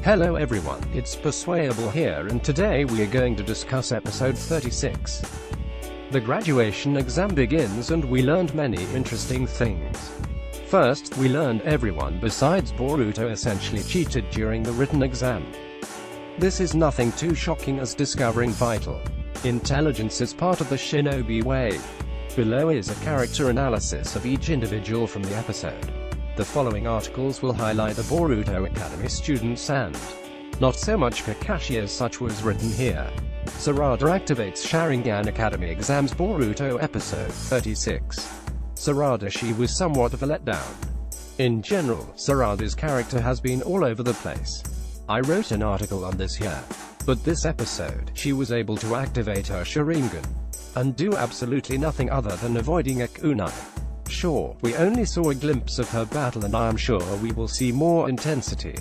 Hello everyone, it's Persuadable here, and today we are going to discuss episode 36. The graduation exam begins and we learned many interesting things. First, we learned everyone besides Boruto essentially cheated during the written exam. This is nothing too shocking as discovering vital intelligence is part of the shinobi way. Below is a character analysis of each individual from the episode. The following articles will highlight the Boruto Academy students and not so much Kakashi as such was written here. Sarada activates Sharingan Academy exams Boruto episode 36. Sarada, she was somewhat of a letdown. In general, Sarada's character has been all over the place. I wrote an article on this here. But this episode, she was able to activate her Sharingan and do absolutely nothing other than avoiding a kunai. Sure, we only saw a glimpse of her battle and I am sure we will see more intensity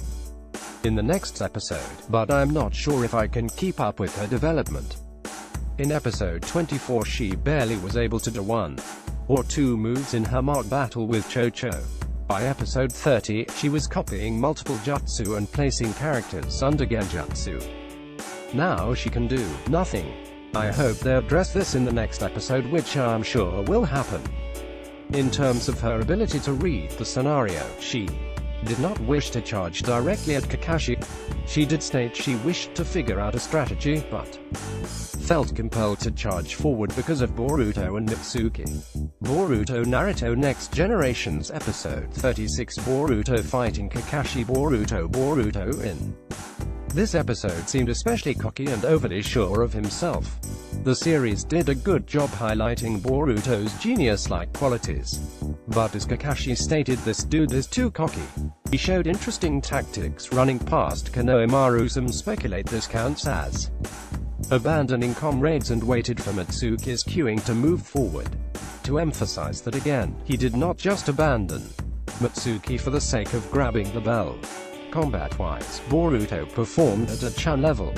in the next episode, but I'm not sure if I can keep up with her development. In episode 24 she barely was able to do one or two moves in her mock battle with Chocho. By episode 30, she was copying multiple jutsu and placing characters under genjutsu. Now she can do nothing. I hope they address this in the next episode, which I'm sure will happen. In terms of her ability to read the scenario, she did not wish to charge directly at Kakashi. She did state she wished to figure out a strategy, but felt compelled to charge forward because of Boruto and Mitsuki. Boruto Naruto Next Generations Episode 36 Boruto Fighting Kakashi Boruto in. This episode seemed especially cocky and overly sure of himself. The series did a good job highlighting Boruto's genius-like qualities. But as Kakashi stated, this dude is too cocky. He showed interesting tactics running past Konohamaru. Some speculate this counts as abandoning comrades and waited for Mitsuki's cueing to move forward. To emphasize that again, he did not just abandon Mitsuki for the sake of grabbing the bell. Combat-wise, Boruto performed at a Chan level.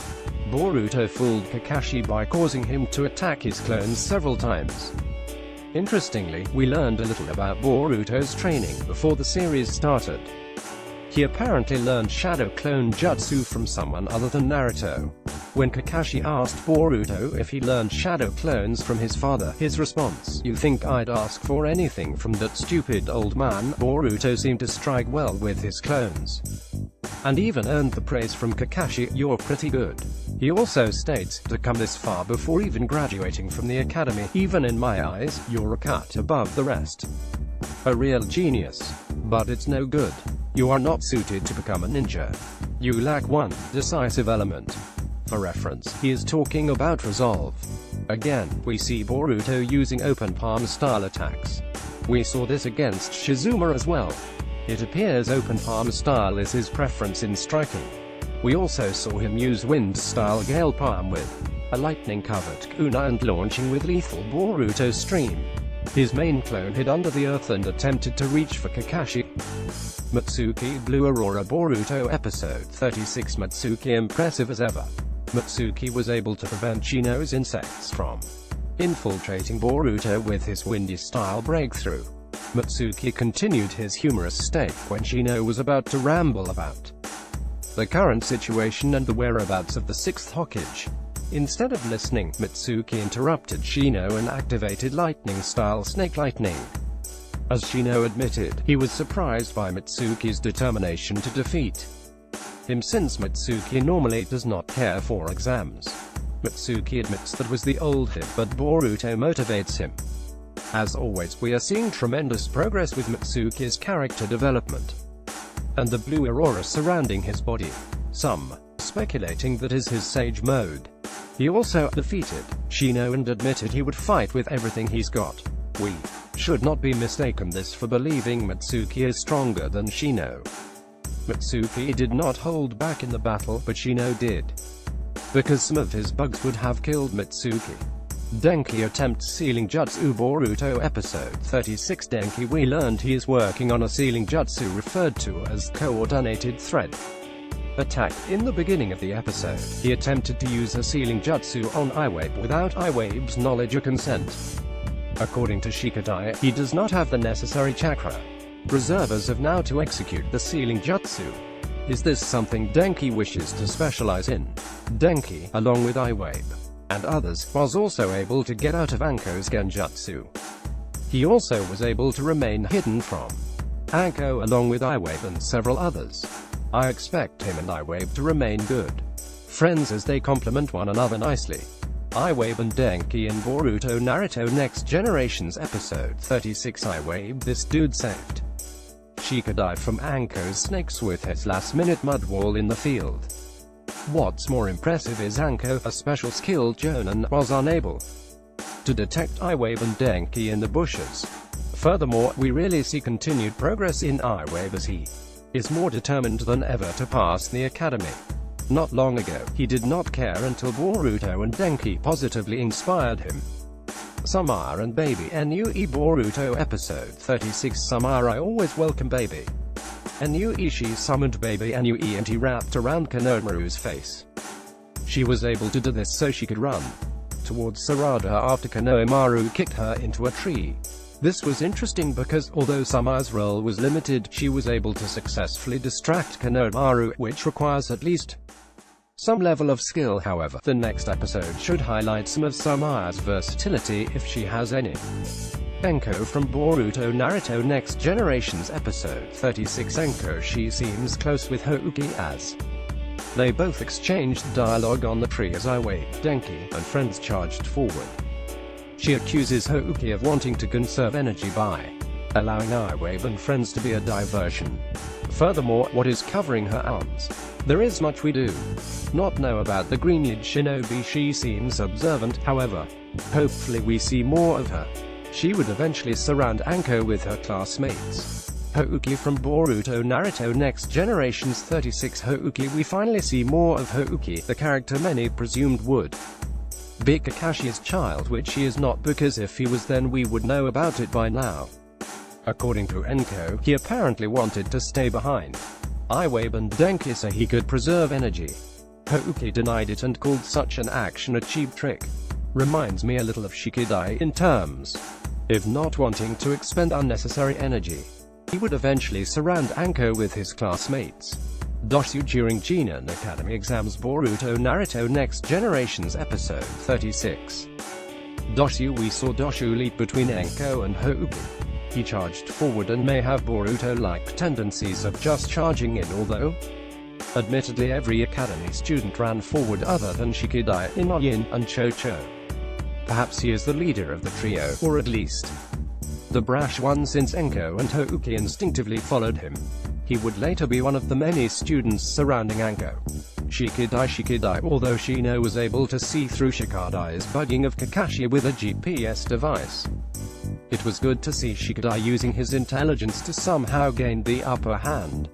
Boruto fooled Kakashi by causing him to attack his clones several times. Interestingly, we learned a little about Boruto's training before the series started. He apparently learned Shadow Clone Jutsu from someone other than Naruto. When Kakashi asked Boruto if he learned Shadow Clones from his father, his response, "You think I'd ask for anything from that stupid old man?" Boruto seemed to strike well with his clones, and even earned the praise from Kakashi, "You're pretty good." He also states, "To come this far before even graduating from the academy, even in my eyes, you're a cut above the rest. A real genius. But it's no good. You are not suited to become a ninja. You lack one decisive element." For reference, he is talking about resolve. Again, we see Boruto using open palm style attacks. We saw this against Shizuma as well. It appears open palm style is his preference in striking. We also saw him use wind style gale palm with a lightning covered kunai and launching with lethal Boruto stream. His main clone hid under the earth and attempted to reach for Kakashi. Mitsuki Blue Aurora Boruto Episode 36 Mitsuki impressive as ever. Mitsuki was able to prevent Shino's insects from infiltrating Boruto with his windy style breakthrough. Mitsuki continued his humorous state when Shino was about to ramble about the current situation and the whereabouts of the 6th Hokage. Instead of listening, Mitsuki interrupted Shino and activated lightning-style snake lightning. As Shino admitted, he was surprised by Mitsuki's determination to defeat him since Mitsuki normally does not care for exams. Mitsuki admits that was the old him, but Boruto motivates him. As always, we are seeing tremendous progress with Mitsuki's character development and the blue aurora surrounding his body. Some speculating that is his sage mode. He also defeated Shino and admitted he would fight with everything he's got. We should not be mistaken this for believing Mitsuki is stronger than Shino. Mitsuki did not hold back in the battle, but Shino did, because some of his bugs would have killed Mitsuki. Denki attempts sealing jutsu Boruto Episode 36 Denki, we learned he is working on a sealing jutsu referred to as coordinated thread attack. In the beginning of the episode, he attempted to use a sealing jutsu on Iwave without Iwave's knowledge or consent. According to Shikadai, he does not have the necessary chakra reserve as of now to execute the sealing jutsu. Is this something Denki wishes to specialize in? Denki, along with Iwave and others, was also able to get out of Anko's genjutsu. He also was able to remain hidden from Anko along with Iwave and several others. I expect him and Iwave to remain good friends as they complement one another nicely. Iwave and Denki in Boruto Naruto Next Generations Episode 36. Iwave, this dude saved Shikadai from Anko's snakes with his last-minute mud wall in the field. What's more impressive is Anko, a special skilled jonin, was unable to detect Iwave and Denki in the bushes. Furthermore, we really see continued progress in Iwave as he is more determined than ever to pass the academy. Not long ago, he did not care until Boruto and Denki positively inspired him. Summer and Baby Nui Boruto Episode 36. Summer, I always welcome Baby Nui. She summoned Baby Nui and he wrapped around Konomaru's face. She was able to do this so she could run towards Sarada after Konomaru kicked her into a tree. This was interesting because, although Summer's role was limited, she was able to successfully distract Konomaru, which requires at least some level of skill. However, the next episode should highlight some of Summer's versatility, if she has any. Enko from Boruto Naruto Next Generations Episode 36. Enko, she seems close with Houki as they both exchanged dialogue on the tree as Iwave, Denki, and friends charged forward. She accuses Houki of wanting to conserve energy by allowing Iwave and friends to be a diversion. Furthermore, what is covering her arms? There is much we do not know about the Green-eyed shinobi. She seems observant, however. Hopefully we see more of her. She would eventually surround Anko with her classmates. Houki from Boruto Naruto Next Generations 36. Houki, we finally see more of Houki, the character many presumed would be Kakashi's child, which he is not, because if he was, then we would know about it by now. According to Enko, he apparently wanted to stay behind Iwave and Denki so he could preserve energy. Houki denied it and called such an action a cheap trick. Reminds me a little of Shikadai in terms of not wanting to expend unnecessary energy. He would eventually surround Anko with his classmates. Doshu during Genin Academy exams. Boruto Naruto Next Generations Episode 36. Doshu, we saw Doshu leap between Enko and Houki. He charged forward and may have Boruto-like tendencies of just charging in, although admittedly every academy student ran forward other than Shikadai, Inoyin, and Cho-Cho. Perhaps he is the leader of the trio, or at least the brash one, since Enko and Houki instinctively followed him. He would later be one of the many students surrounding Anko. Shikadai, although Shino was able to see through Shikadai's bugging of Kakashi with a GPS device. It was good to see Shikadai using his intelligence to somehow gain the upper hand.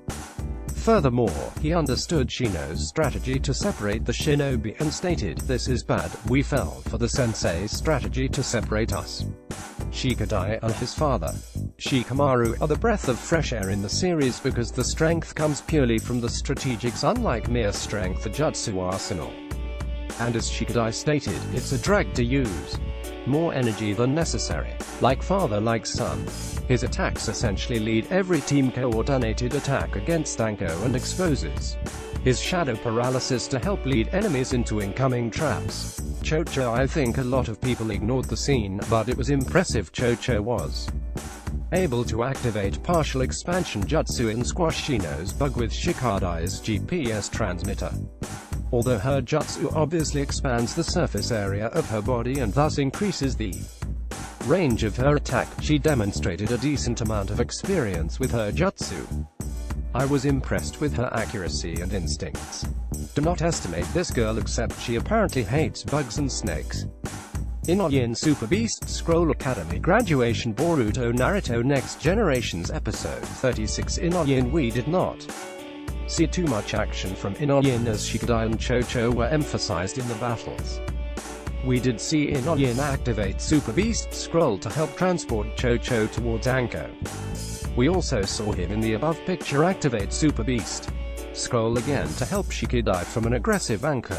Furthermore, he understood Shino's strategy to separate the shinobi and stated, "This is bad, we fell for the sensei's strategy to separate us." Shikadai and his father, Shikamaru, are the breath of fresh air in the series because the strength comes purely from the strategics, unlike mere strength jutsu arsenal. And as Shikadai stated, it's a drag to use more energy than necessary. Like father, like son. His attacks essentially lead every team coordinated attack against Anko and exposes his shadow paralysis to help lead enemies into incoming traps. Cho-Cho, I think a lot of people ignored the scene, but it was impressive. Cho-Cho was able to activate partial expansion jutsu and squash Shino's bug with Shikadai's GPS transmitter. Although her jutsu obviously expands the surface area of her body and thus increases the range of her attack, she demonstrated a decent amount of experience with her jutsu. I was impressed with her accuracy and instincts. Do not estimate this girl, except she apparently hates bugs and snakes. Inoyin Super Beast Scroll Academy Graduation. Boruto Naruto Next Generations Episode 36. Inoyin, we did not see too much action from Inoyin as Shikadai and Cho-Cho were emphasized in the battles. We did see Inoyin activate Super Beast Scroll to help transport Cho-Cho towards Anko. We also saw him in the above picture activate Super Beast Scroll again to help Shikadai from an aggressive Anko.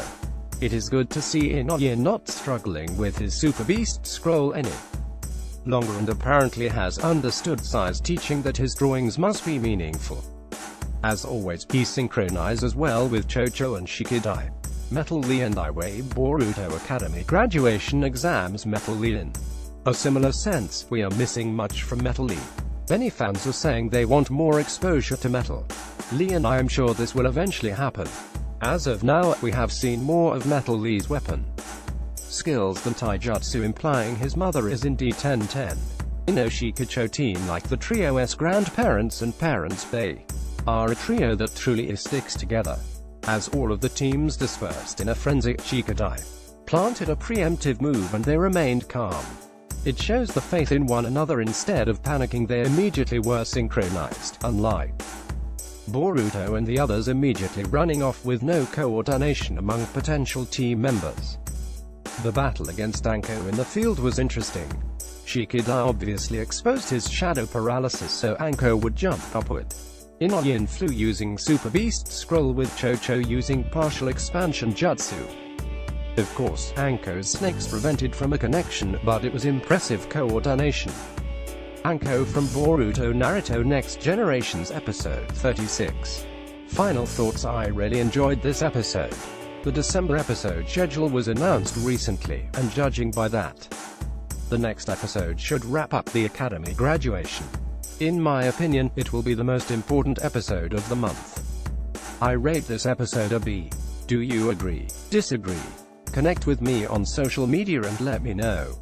It is good to see Inoyin not struggling with his Super Beast Scroll any longer and apparently has understood Sai's teaching that his drawings must be meaningful. As always, he synchronizes well with Chocho and Shikidai. Metal Lee and Iway Boruto Academy graduation exams. Metal Lee. In a similar sense, we are missing much from Metal Lee. Many fans are saying they want more exposure to Metal Lee, and I am sure this will eventually happen. As of now, we have seen more of Metal Lee's weapon skills than taijutsu, implying his mother is indeed 10-10. In Oshikocho team, like the trio's grandparents and parents, they are a trio that truly sticks together. As all of the teams dispersed in a frenzy, Shikidai planted a preemptive move and they remained calm. It shows the faith in one another. Instead of panicking, they immediately were synchronized, unlike Boruto and the others immediately running off with no coordination among potential team members. The battle against Anko in the field was interesting. Shikidai obviously exposed his shadow paralysis so Anko would jump upward. Inoyin flew using Super Beast Scroll, with Chocho using partial expansion jutsu. Of course, Anko's snakes prevented from a connection, but it was impressive coordination. Anko from Boruto Naruto Next Generations Episode 36. Final thoughts: I really enjoyed this episode. The December episode schedule was announced recently, and judging by that, the next episode should wrap up the Academy graduation. In my opinion, it will be the most important episode of the month. I rate this episode a B. Do you agree? Disagree? Connect with me on social media and let me know.